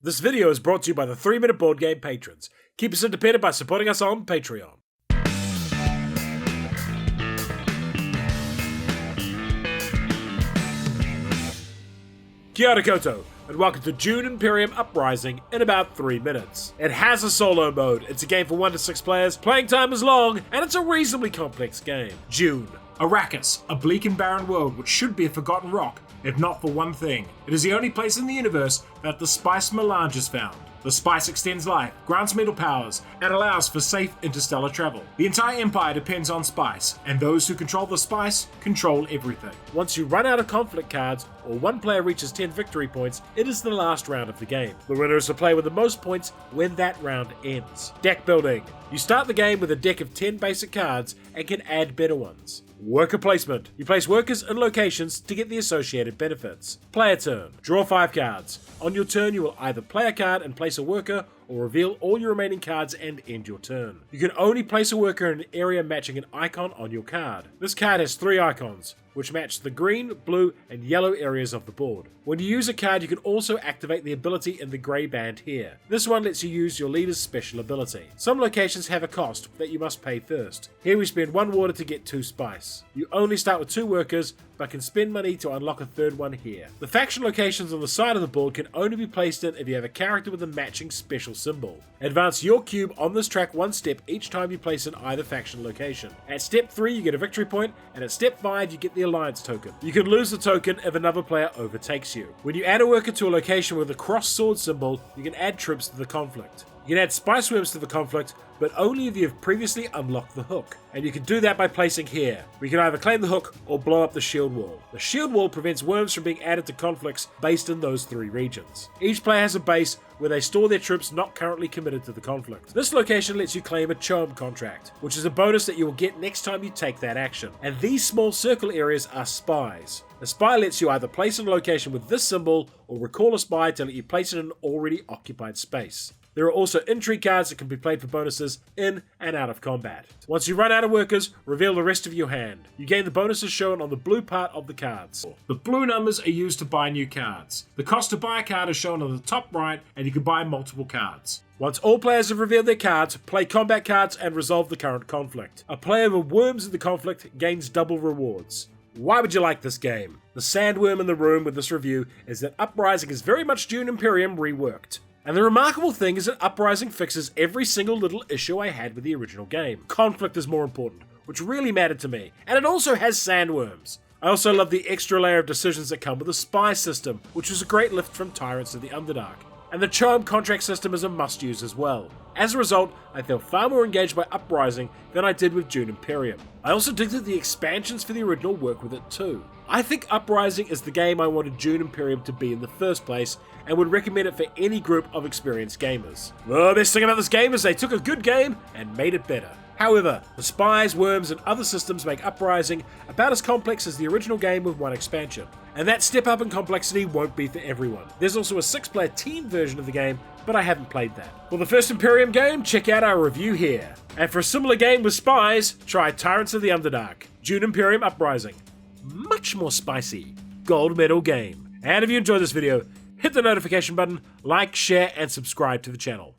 This video is brought to you by the 3-Minute Board Game patrons. Keep us independent by supporting us on Patreon. Kia ora koutou, and welcome to Dune Imperium Uprising in about 3 minutes. It has a solo mode, it's a game for 1 to 6 players, playing time is long, and it's a reasonably complex game. Dune. Arrakis, a bleak and barren world which should be a forgotten rock, if not for one thing. It is the only place in the universe that the spice melange is found. The spice extends life, grants mental powers, and allows for safe interstellar travel. The entire empire depends on spice, and those who control the spice control everything. Once you run out of conflict cards, or one player reaches 10 victory points, it is the last round of the game. The winner is the player with the most points when that round ends. Deck building. You start the game with a deck of 10 basic cards and can add better ones. Worker placement. You place workers in locations to get the associated benefits. Player turn. Draw 5 cards. On your turn, you will either play a card and place a worker, or reveal all your remaining cards and end your turn. You can only place a worker in an area matching an icon on your card. This card has 3 icons, which match the green, blue, and yellow areas of the board. When you use a card, you can also activate the ability in the grey band here. This one lets you use your leader's special ability. Some locations have a cost that you must pay first. Here we spend 1 water to get 2 spice. You only start with 2 workers, but can spend money to unlock a 3rd one here. The faction locations on the side of the board can only be placed in if you have a character with a matching special symbol. Advance your cube on this track 1 step each time you place in either faction location. At step 3 you get a victory point, and at step 5 you get the alliance token. You can lose the token if another player overtakes you. When you add a worker to a location with a cross sword symbol, you can add troops to the conflict. You can add spice worms to the conflict, but only if you have previously unlocked the hook. And you can do that by placing here. We can either claim the hook or blow up the shield wall. The shield wall prevents worms from being added to conflicts based in those 3 regions. Each player has a base where they store their troops not currently committed to the conflict. This location lets you claim a charm contract, which is a bonus that you will get next time you take that action. And these small circle areas are spies. A spy lets you either place in a location with this symbol or recall a spy to let you place it in an already occupied space. There are also intrigue cards that can be played for bonuses in and out of combat. Once you run out of workers, reveal the rest of your hand. You gain the bonuses shown on the blue part of the cards. The blue numbers are used to buy new cards. The cost to buy a card is shown on the top right, and you can buy multiple cards. Once all players have revealed their cards, play combat cards and resolve the current conflict. A player with worms in the conflict gains double rewards. Why would you like this game? The sandworm in the room with this review is that Uprising is very much Dune Imperium reworked. And the remarkable thing is that Uprising fixes every single little issue I had with the original game. Conflict is more important, which really mattered to me, and it also has sandworms. I also love the extra layer of decisions that come with the spy system, which was a great lift from Tyrants of the Underdark. And the charm contract system is a must-use as well. As a result, I feel far more engaged by Uprising than I did with Dune Imperium. I also think that the expansions for the original work with it too. I think Uprising is the game I wanted Dune Imperium to be in the first place, and would recommend it for any group of experienced gamers. The best thing about this game is they took a good game and made it better. However, the spies, worms, and other systems make Uprising about as complex as the original game with 1 expansion. And that step up in complexity won't be for everyone. There's also a 6-player team version of the game, but I haven't played that. For the first Imperium game, check out our review here. And for a similar game with spies, try Tyrants of the Underdark. Dune Imperium Uprising. Much more spicy. Gold medal game. And if you enjoyed this video, hit the notification button, like, share, and subscribe to the channel.